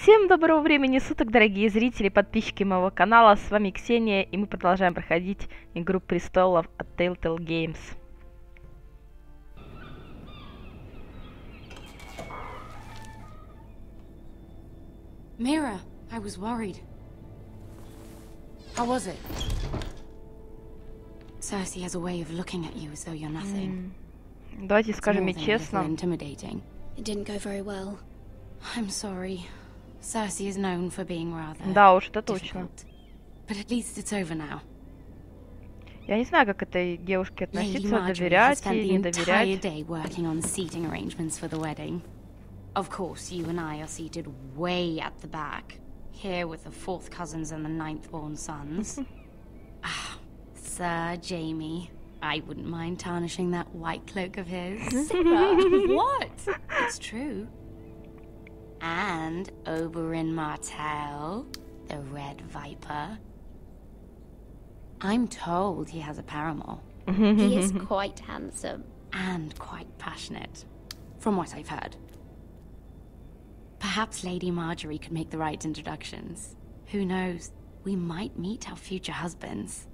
Всем доброго времени суток, дорогие зрители и подписчики моего канала. С вами Ксения, и мы продолжаем проходить Игру Престолов от Telltale Games. Mira, I was worried. How was it? Cersei has a way of looking at you as though you're nothing. Давайте скажем ей честно. Intimidating. It didn't go very well. I'm sorry. Cersei is known for being rather Да уж, это точно. But at least it's over now. Я не знаю, как к этой девушке относиться, доверять ей, не доверять. Day working on seating arrangements for the wedding. Of course, you and I are seated way at the back, here with the fourth cousins and the ninth-born sons. Sir Jamie, I wouldn't mind tarnishing that white cloak of his. Sarah, what? It's true. And Oberyn Martell, the Red Viper. I'm told he has a paramour. He is quite handsome. And quite passionate, from what I've heard. Perhaps Lady Marjorie could make the right introductions. Who knows? We might meet our future husbands.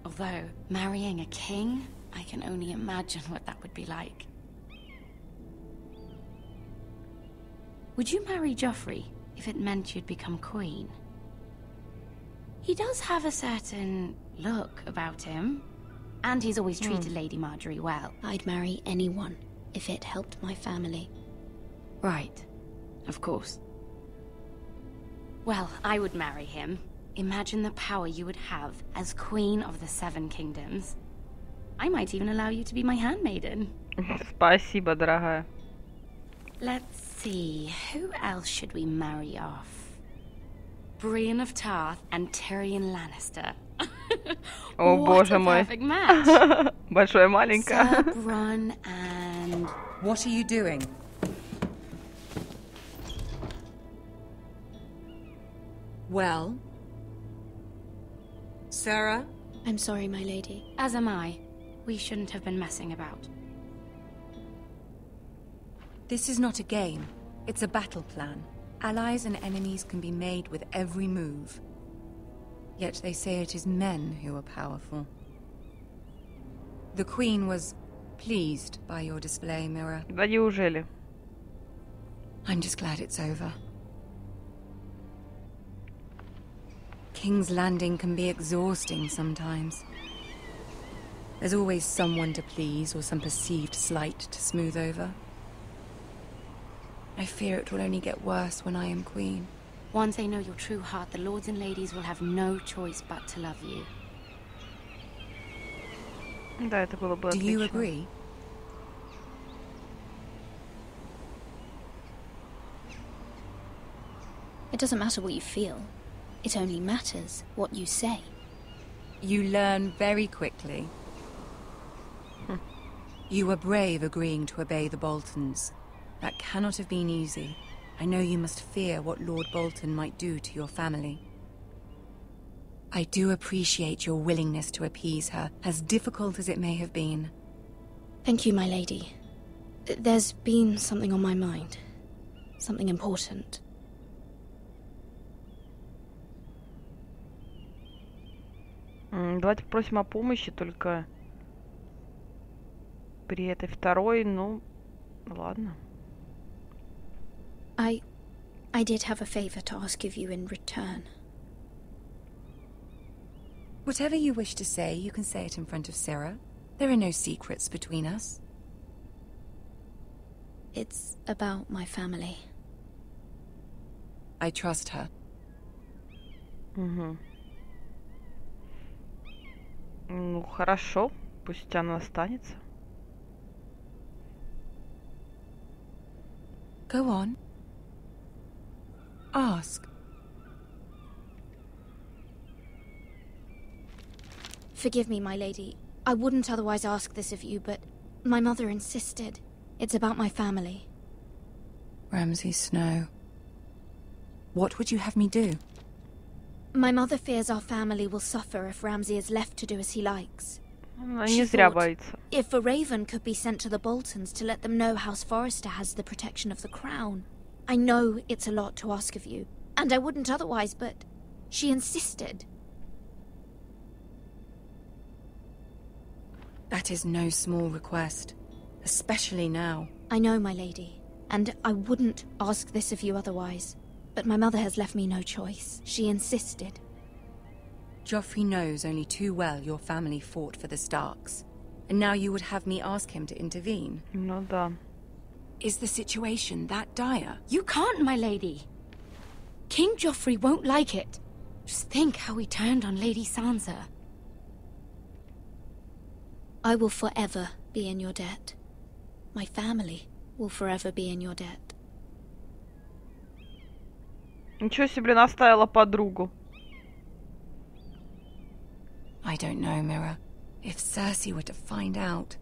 Although, marrying a king, I can only imagine what that would be like. Would you marry Joffrey if it meant you'd become queen? He does have a certain look about him, and he's always treated Lady Marjorie well. I'd marry anyone if it helped my family. Right, of course. Well, I would marry him. Imagine the power you would have as Queen of the Seven Kingdoms. I might even allow you to be my handmaiden. Спасибо, дорогая. Let's see, who else should we marry off? Brienne of Tarth and Tyrion Lannister. О, боже мой. Большое, маленькое. Sir Bronn and... What are you doing? Well? Sarah? I'm sorry, my lady. As am I. We shouldn't have been messing about. This is not a game. It's a battle plan. Allies and enemies can be made with every move. Yet they say it is men who are powerful. The Queen was pleased by your display, Mira. Да неужели? I'm just glad it's over. King's Landing can be exhausting sometimes. There's always someone to please or some perceived slight to smooth over. I fear it will only get worse when I am queen. Once they know your true heart, the lords and ladies will have no choice but to love you. Да, это было бы Do отлично. you agree? It doesn't matter what you feel. It only matters what you say. You learn very quickly. You were brave agreeing to obey the Boltons. That cannot have been easy. I know you must fear what Lord Bolton might do to your family. I do appreciate your willingness to appease her, as difficult as it may have been. Thank you, my lady. There's been something on my mind. Something important. Давайте попросим о помощи, только при этой второй, ну, ладно. I did have a favor to ask of you in return. Whatever you wish to say, you can say it in front of Sarah. There are no secrets between us. It's about my family. I trust her. Ну, хорошо, пусть она останется. Go on. Ask. Forgive me, my lady. I wouldn't otherwise ask this of you, but my mother insisted. It's about my family. Ramsay Snow. What would you have me do? My mother fears our family will suffer if Ramsay is left to do as he likes. Она не зря боится. If a raven could be sent to the Boltons to let them know House Forrester has the protection of the crown. I know it's a lot to ask of you, and I wouldn't otherwise, but she insisted. That is no small request, especially now. I know, my lady, and I wouldn't ask this of you otherwise, but my mother has left me no choice. She insisted. Joffrey knows only too well your family fought for the Starks, and now you would have me ask him to intervene. Ну да. Is the situation that dire? You can't, my lady. King Joffrey won't like it. Just think how he turned on Lady Sansa. I will forever be in your debt. My family will forever be in your debt. Ничего себе, блин, оставила подругу. I don't know, Mira. If Cersei were to find out...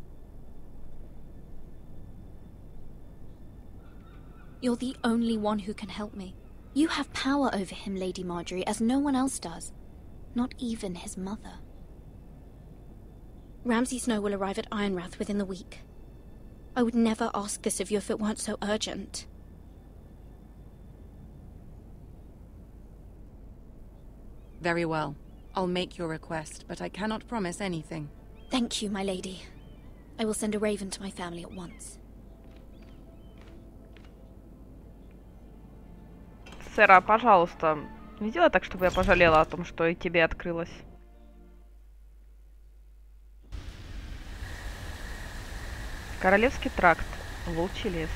You're the only one who can help me. You have power over him, Lady Marjorie, as no one else does. Not even his mother. Ramsay Snow will arrive at Ironrath within the week. I would never ask this of you if it weren't so urgent. Very well. I'll make your request, but I cannot promise anything. Thank you, my lady. I will send a raven to my family at once. Сэра, пожалуйста, не сделай так, чтобы я пожалела о том, что и тебе открылось. Королевский тракт. Волчий лес.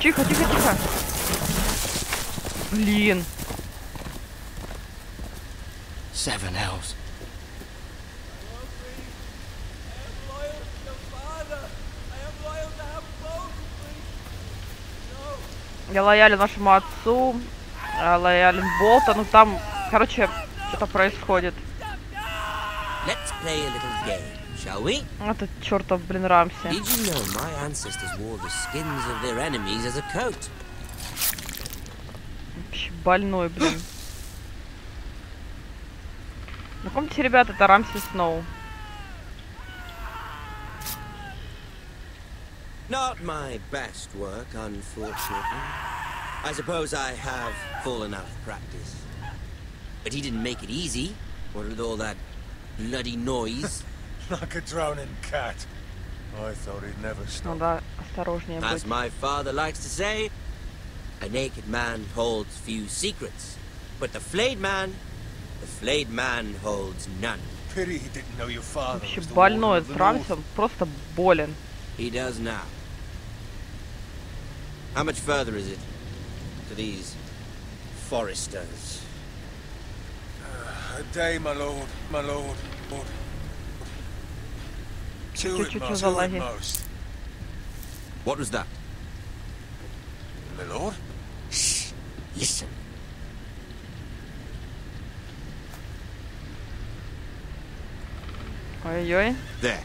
Тихо, тихо, тихо. Блин. Seven elves. Я лоялен вашему отцу, лоялен Болтону, там, короче, что-то происходит. Let's play a little game, shall we? Этот чертов, блин, Рамси. Did you know my ancestors wore the skins of their enemies as a coat? Вообще больной, блин. Знакомьтесь, ребята, это Рамси Сноу. Not my best work, unfortunately. I suppose I have fallen out of practice. But he didn't make it easy, what with all that bloody noise. Like a droning cat. I thought he'd never stop. Надо осторожнее быть. As my father likes to say, a naked man holds few secrets. But the flayed man holds none. Pity he didn't know your father Вообще was the больной Lord of этот the Рамси, North. он просто болен. He does now. How much further is it to these foresters? A day, my lord, my lord. Two at Чуть-чуть most, за two at лаги. most. What was that? My lord? Shh! Listen. Ой-ой. There.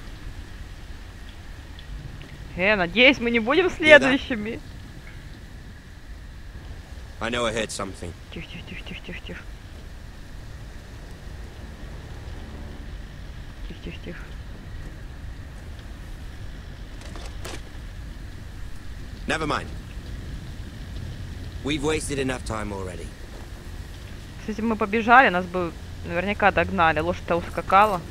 Надеюсь, мы не будем следующими. I know I heard something. Тихо, тихо, тихо, тихо, тихо, тихо. Тихо, тихо, тихо. Never mind. We've wasted enough time already. Если мы побежали, нас бы наверняка догнали. Лошадь-то ускакала.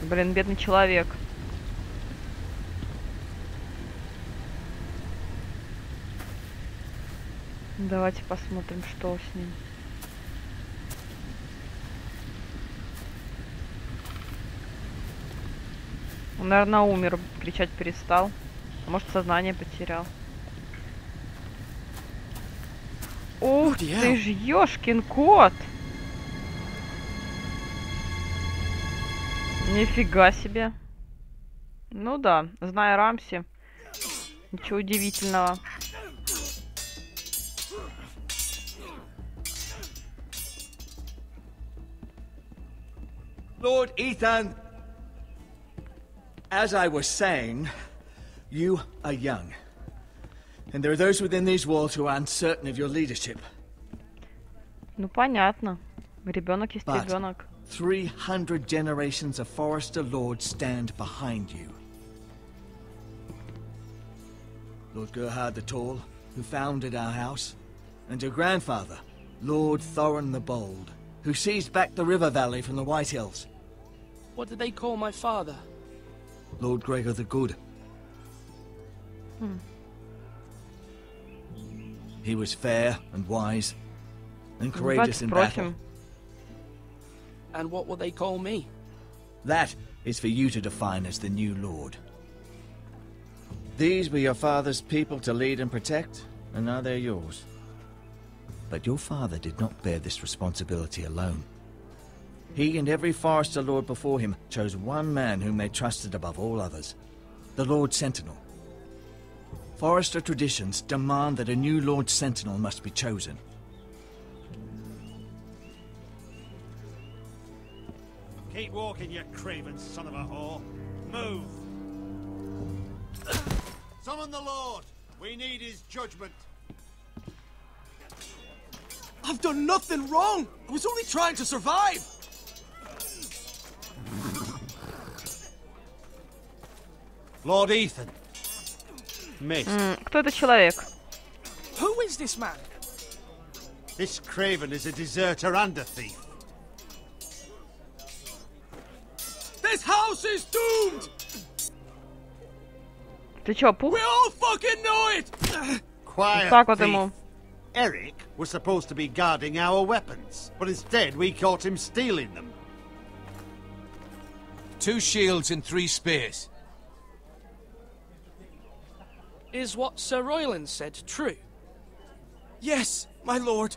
Блин, бедный человек. Давайте посмотрим, что с ним. Он, наверное, умер, кричать перестал. А может, сознание потерял. Ух ты ж, ёшкин кот! Нифига себе. Ну да, зная Рамси, ничего удивительного. Lord Ethan, as I was saying, you are young. And there are those within these walls who are uncertain of your leadership. Ну, понятно. Ребенок есть But ребенок. 300 generations of Forester lords stand behind you. Lord Gerhard the Tall, who founded our house, and your grandfather, Lord Thorin the Bold, who seized back the river valley from the White Hills. What did they call my father? Lord Gregor the Good. He was fair and wise, and courageous in battle. And what will they call me? That is for you to define as the new lord. These were your father's people to lead and protect, and now they're yours. But your father did not bear this responsibility alone. He and every Forester lord before him chose one man whom they trusted above all others, the Lord Sentinel. Forester traditions demand that a new Lord Sentinel must be chosen. Keep walking, you craven son of a whore. Move! Summon the Lord! We need his judgment. I've done nothing wrong! I was only trying to survive! Lord Ethan. Miss. Кто этот человек? Who is this man? This craven is a deserter and a thief. This house is doomed! Ты чё, пух? We all fucking know it! Quiet, Так вот thief. ему. Eric was supposed to be guarding our weapons, but instead we caught him stealing them. 2 shields and 3 spears. Is what Sir Royland said true? Yes, my lord.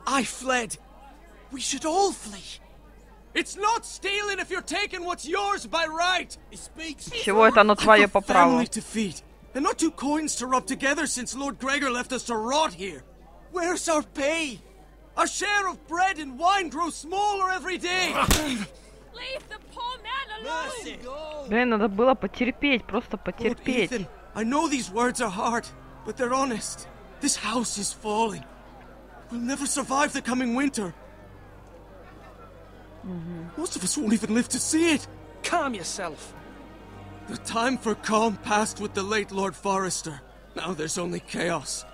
I fled. We should all flee. It's not stealing if you're taking what's yours by right. It speaks. Чего это оно твое по праву? Family to feed, and not 2 coins to rub together since Lord Gregor left us to rot here. Where's our pay? Our share of bread and wine grows smaller every day. Leave the poor man alone! Блин, надо было потерпеть, просто Lord потерпеть. Ethan, I know these words are hard, but they're honest. This house is falling. We'll never survive the coming winter. Most of us won't even live to see it. Calm yourself. The time for calm passed with the late Lord Forester. Now there's only chaos.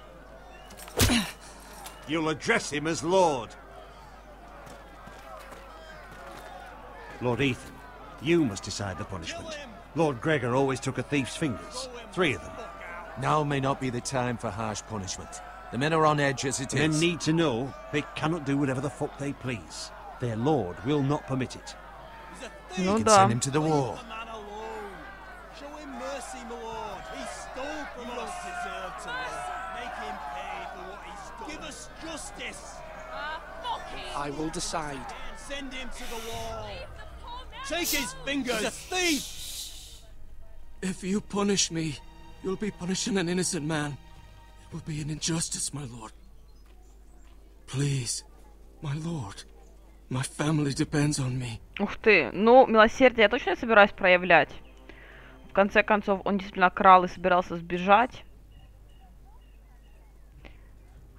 You'll address him as Lord. Lord Ethan, you must decide the punishment. Lord Gregor always took a thief's fingers. 3 of them. Now may not be the time for harsh punishment. The men are on edge as it Men is. need to know they cannot do whatever the fuck they please. Their lord will not permit it. You Ну can да. send him to the wall. Show him mercy, my lord. He stole from us. Deserve to live. Make him pay for what he stole. Give us justice. I will decide. Send him to the wall. Take his fingers. He's a thief. If you punish me, you'll be punishing an innocent man. It will be an injustice, my lord. Please, my lord. My family depends on me. Ух ты, ну, милосердие я точно не собираюсь проявлять. В конце концов, он действительно крал и собирался сбежать.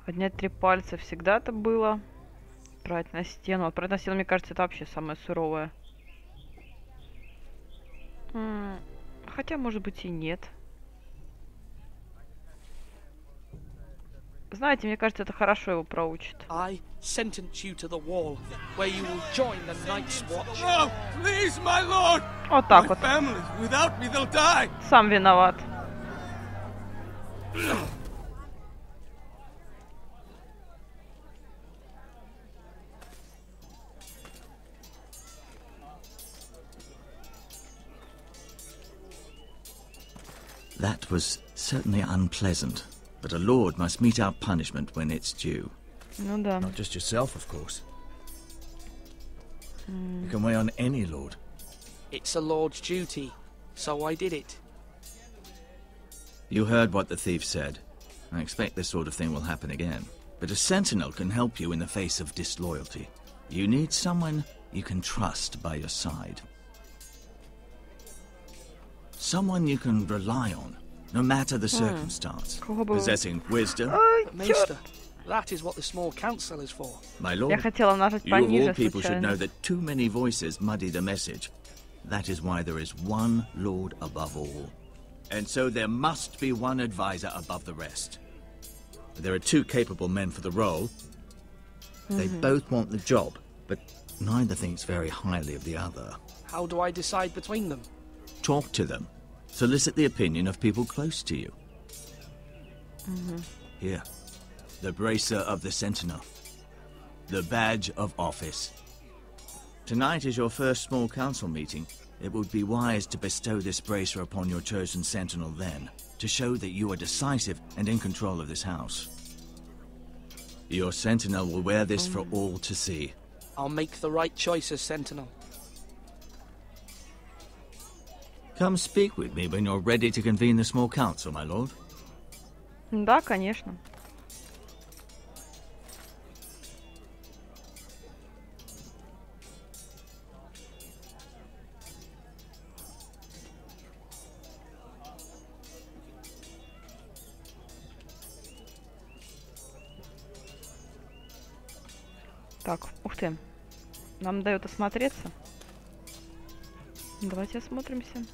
Поднять 3 пальца всегда это было. Отправить на стену. Отправить на стену, мне кажется, это вообще самое суровое. Хотя, может быть, и нет. Знаете, мне кажется, это хорошо его проучит. I sentence you to the wall, where you will join the Night's Watch. No, please, my lord. Вот так My вот. family, without me, they'll die. Сам виноват. That was certainly unpleasant, but a lord must mete out punishment when it's due. Ну да. Not just yourself, of course. You can weigh on any lord. It's a lord's duty, so I did it. You heard what the thief said. I expect this sort of thing will happen again. But a sentinel can help you in the face of disloyalty. You need someone you can trust by your side. Someone you can rely on, no matter the circumstance. Possessing wisdom. Maester, that is what the small council is for. My lord, Я хотела нажать you of пониже all people should случайно. know that too many voices muddy the message. That is why there is one lord above all. And so there must be one advisor above the rest. There are two capable men for the role. They both want the job, but neither thinks very highly of the other. How do I decide between them? Talk to them. Solicit the opinion of people close to you. Here, the bracer of the Sentinel. The badge of office. Tonight is your first small council meeting. It would be wise to bestow this bracer upon your chosen Sentinel then, to show that you are decisive and in control of this house. Your Sentinel will wear this for all to see. I'll make the right choice as Sentinel. Come speak with me when you're ready to convene the small council, my lord. Да, конечно. Так, ух ты. Нам дают осмотреться. Давайте осмотримся.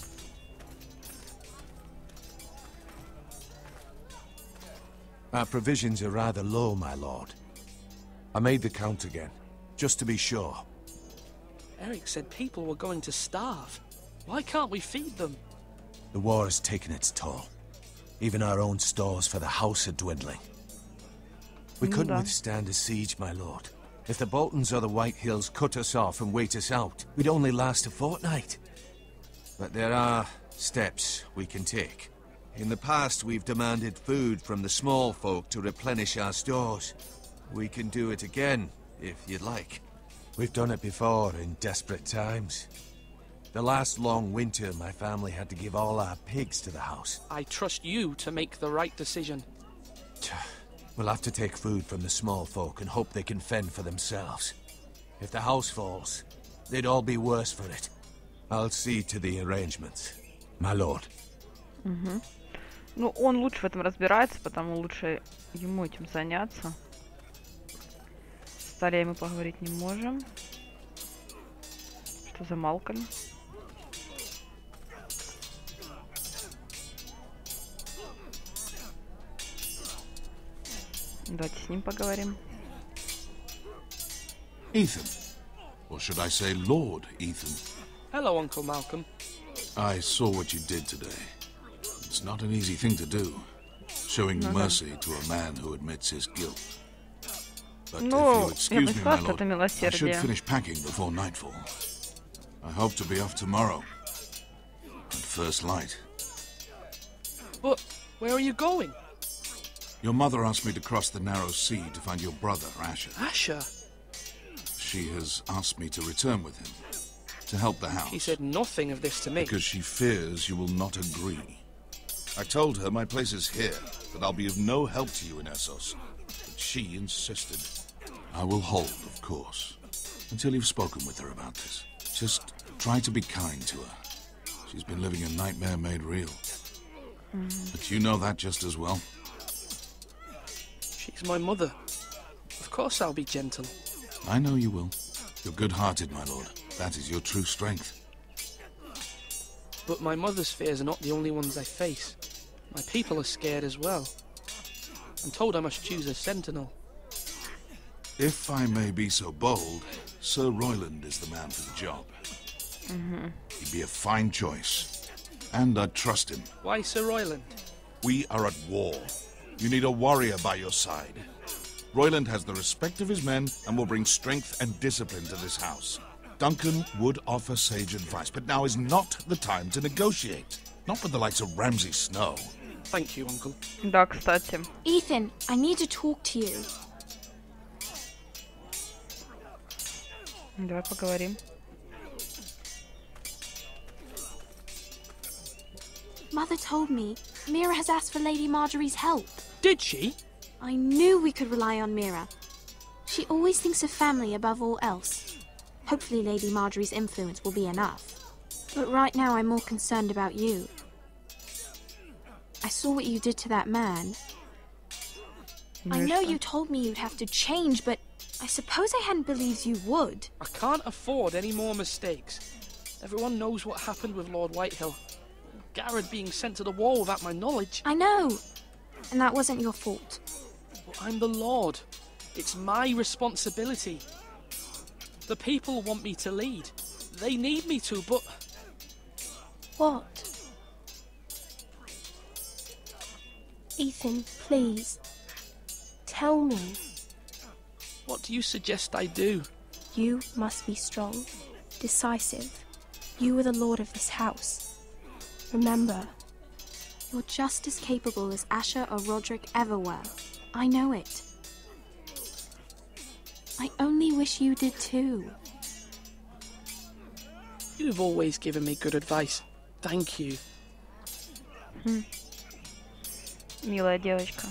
Our provisions are rather low, my lord. I made the count again, just to be sure. Eric said people were going to starve. Why can't we feed them? The war has taken its toll. Even our own stores for the house are dwindling. We couldn't withstand a siege, my lord. If the Boltons or the White Hills cut us off and wait us out, we'd only last a fortnight. But there are steps we can take. In the past, we've demanded food from the small folk to replenish our stores. We can do it again, if you'd like. We've done it before in desperate times. The last long winter, my family had to give all our pigs to the house. I trust you to make the right decision. We'll have to take food from the small folk and hope they can fend for themselves. If the house falls, they'd all be worse for it. I'll see to the arrangements, my lord. Ну, он лучше в этом разбирается, потому лучше ему этим заняться. С Талией мы поговорить не можем. Что за Малкольм? Давайте с ним поговорим. Ethan. Or should I say Lord Ethan? Hello, Uncle Malcolm. I saw what you did today. It's not an easy thing to do, showing mercy to a man who admits his guilt. But if you excuse me, my lord, I should finish packing before nightfall. I hope to be off tomorrow, at first light. But where are you going? Your mother asked me to cross the narrow sea to find your brother, Asher. Asher? She has asked me to return with him, to help the house. She said nothing of this to me. Because she fears you will not agree. I told her my place is here, that I'll be of no help to you in Essos. But she insisted. I will hold, of course, until you've spoken with her about this. Just try to be kind to her. She's been living a nightmare made real. But you know that just as well. She's my mother. Of course I'll be gentle. I know you will. You're good-hearted, my lord. That is your true strength. But my mother's fears are not the only ones I face. My people are scared as well. I'm told I must choose a sentinel. If I may be so bold, Sir Royland is the man for the job. He'd be a fine choice. And I'd trust him. Why Sir Royland? We are at war. You need a warrior by your side. Royland has the respect of his men and will bring strength and discipline to this house. Duncan would offer sage advice, but now is not the time to negotiate. Not with the likes of Ramsay Snow. Thank you, Uncle. Да, кстати. Ethan, I need to talk to you. Давай поговорим. Mother told me Mira has asked for Lady Marjorie's help. Did she? I knew we could rely on Mira. She always thinks of family above all else. Hopefully Lady Marjorie's influence will be enough. But right now I'm more concerned about you. I saw what you did to that man. I know you told me you'd have to change, but I suppose I hadn't believed you would. I can't afford any more mistakes. Everyone knows what happened with Lord Whitehill. Garrett being sent to the wall without my knowledge. I know. And that wasn't your fault. But I'm the Lord. It's my responsibility. The people want me to lead. They need me to, but... What? Ethan, please. Tell me. What do you suggest I do? You must be strong, decisive. You are the lord of this house. Remember, you're just as capable as Asher or Roderick ever were. I know it. I only wish you did too. You've always given me good advice. Thank you. Милая девочка.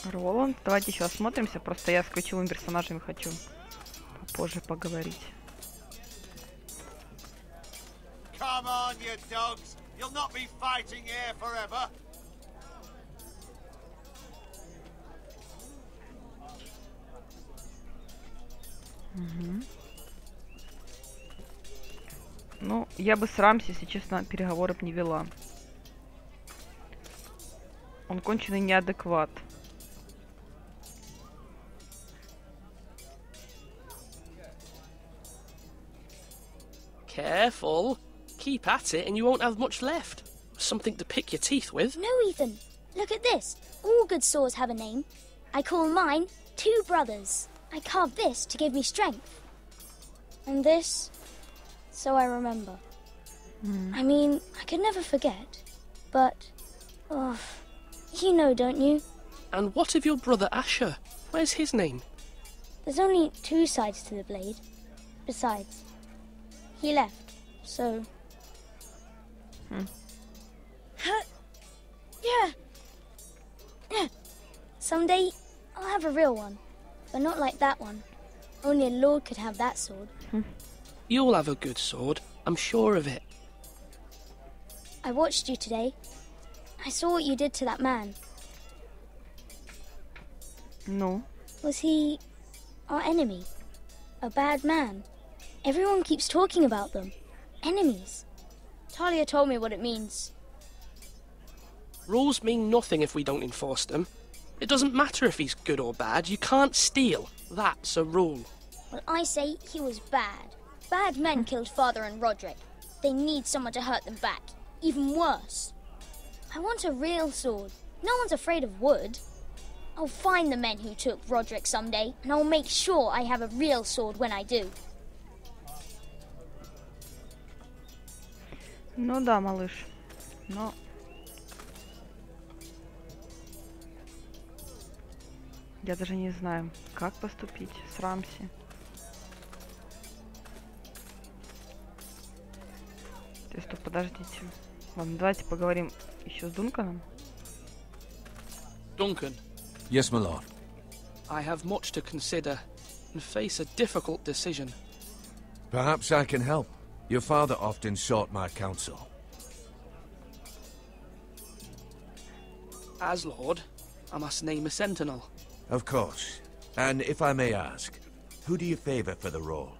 Роланд. Давайте еще осмотримся. Просто я с ключевыми персонажами хочу попозже поговорить. Come on, you dogs. You'll not be fighting here forever. Ну, я бы с Рамси, если честно, переговоры бы не вела. Он конченый неадекват. Careful. Keep at it and you won't have much left. Something to pick your teeth with. No, Ethan. Look at this. All good swords have a name. I call mine Two Brothers. I carved this to give me strength. And this, so I remember. I mean, I could never forget. But, oh, you know, don't you? And what of your brother Asher? Where's his name? There's only two sides to the blade. Besides, he left, so... Yeah. Someday, I'll have a real one. But not like that one. Only a lord could have that sword. You'll have a good sword. I'm sure of it. I watched you today. I saw what you did to that man. No. Was he our enemy? A bad man? Everyone keeps talking about them. Enemies. Talia told me what it means. Rules mean nothing if we don't enforce them. It doesn't matter if he's good or bad. You can't steal. That's a rule. Well, I say he was bad. Bad men killed Father and Roderick. They need someone to hurt them back. Even worse. I want a real sword. No one's afraid of wood. I'll find the men who took Roderick someday, and I'll make sure I have a real sword when I do. Ну да, малыш. Но... Я даже не знаю, как поступить с Рамси. То есть, подождите. Ладно, давайте поговорим еще с Дунканом. Duncan. Yes, my lord. I have much to consider and face a difficult decision. Perhaps I can help. Your father often sought my counsel. As Lord, I must name a sentinel. Of course. And if I may ask, who do you favor for the role?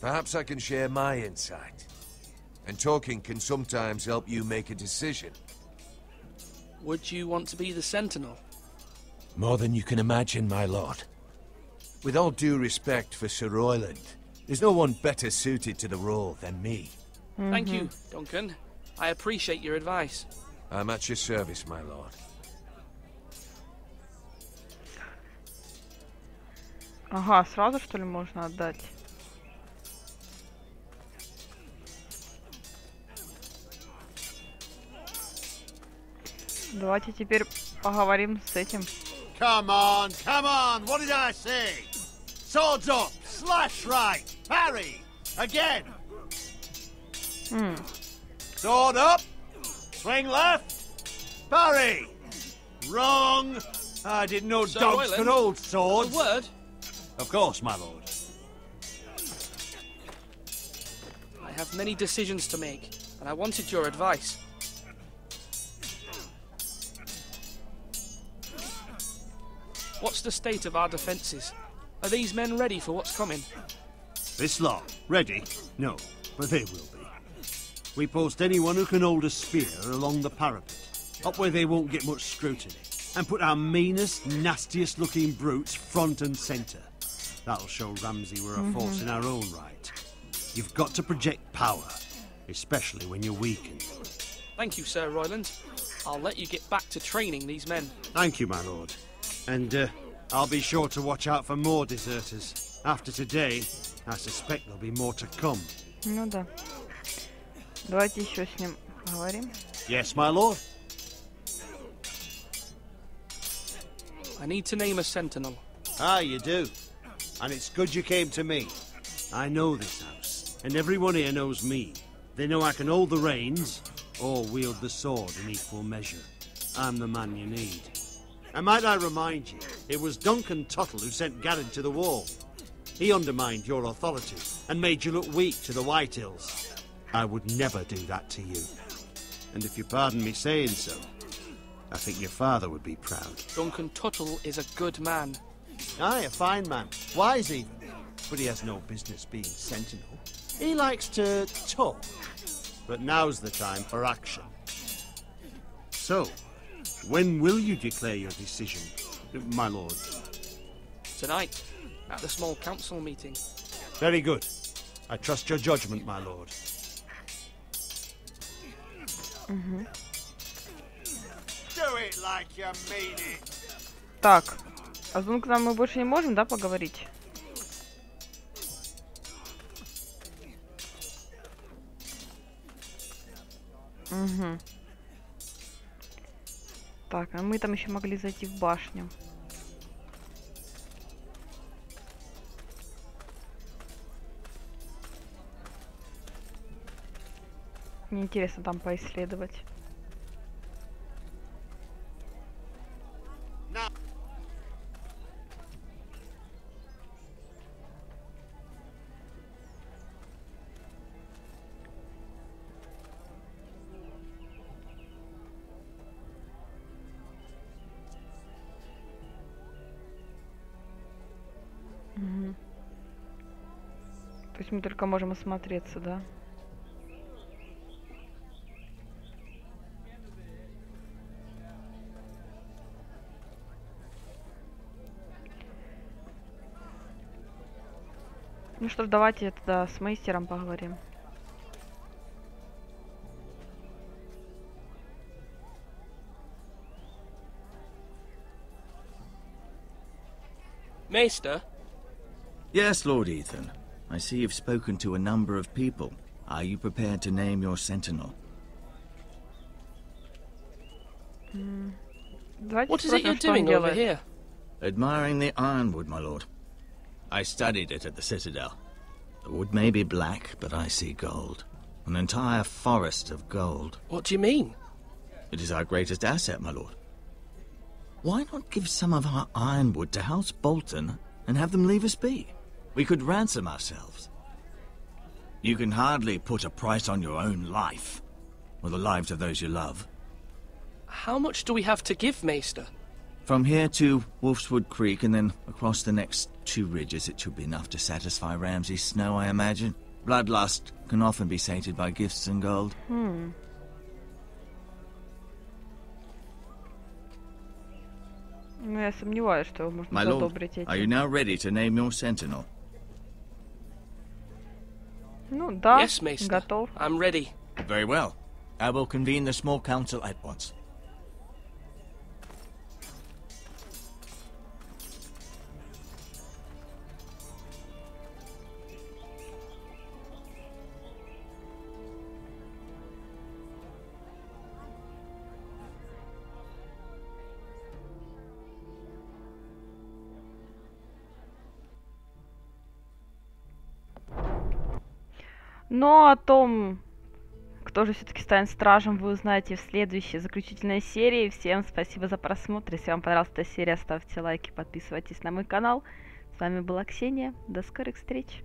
Perhaps I can share my insight. And talking can sometimes help you make a decision. Would you want to be the sentinel? More than you can imagine, my lord. With all due respect for Sir Royland, there's no one better suited to the role than me. Thank you, Duncan. I appreciate your advice. I'm at your service, my lord. Ага, сразу что ли можно отдать? Давайте теперь поговорим с этим. Come on, what did I say? Swords up, slash right, parry, again. Sword up, Swing left. Parry. Wrong. I didn't know Sir dogs Royland, could hold swords. A word? Of course, my lord. I have many decisions to make, and I wanted your advice. What's the state of our defences? Are these men ready for what's coming? This lot, ready? No, but they will be. We post anyone who can hold a spear along the parapet, up where they won't get much scrutiny, and put our meanest, nastiest looking brutes front and centre. That'll show Ramsay we're a force in our own right. You've got to project power, especially when you're weakened. Thank you, Sir Royland. I'll let you get back to training these men. Thank you, my lord. And I'll be sure to watch out for more deserters. After today, I suspect there'll be more to come. Ну да. Давайте еще с ним поговорим. Yes, my lord. I need to name a sentinel. Ah, you do. And it's good you came to me. I know this house, and everyone here knows me. They know I can hold the reins, or wield the sword in equal measure. I'm the man you need. And might I remind you, it was Duncan Tuttle who sent Garrett to the wall. He undermined your authority, and made you look weak to the White Hills. I would never do that to you. And if you pardon me saying so, I think your father would be proud. Duncan Tuttle is a good man. Aye, a fine man. Wise even. But he has no business being sentinel. He likes to talk. But now's the time for action. So, when will you declare your decision, my lord? Tonight, at the small council meeting. Very good. I trust your judgment, my lord. Do it like you mean it. Так, а с Дунканом мы больше не можем, да, поговорить? Угу. Так, а мы там еще могли зайти в башню. Мне интересно там поисследовать. Угу. То есть мы только можем осмотреться, да? Ну что ж, давайте тогда с мейстером поговорим. Maester? Yes, Lord Ethan. I see you've spoken to a number of people. Are you prepared to name your sentinel? What is it you're doing over here? Admiring the ironwood, my lord. I studied it at the Citadel. The wood may be black, but I see gold. An entire forest of gold. What do you mean? It is our greatest asset, my lord. Why not give some of our ironwood to House Bolton and have them leave us be? We could ransom ourselves. You can hardly put a price on your own life, or the lives of those you love. How much do we have to give, Maester? From here to Wolfswood Creek and then across the next 2 ridges, it should be enough to satisfy Ramsay Snow, I imagine. Bloodlust can often be sated by gifts and gold. Ну, я сомневаюсь, что можно My lord, задобрить эти. are you now ready to name your sentinel? Ну, да, Yes, Maester. готов. I'm ready. Very well. I will convene the small council at once. Но о том, кто же все-таки станет стражем, вы узнаете в следующей заключительной серии. Всем спасибо за просмотр. Если вам понравилась эта серия, ставьте лайки, подписывайтесь на мой канал. С вами была Ксения. До скорых встреч.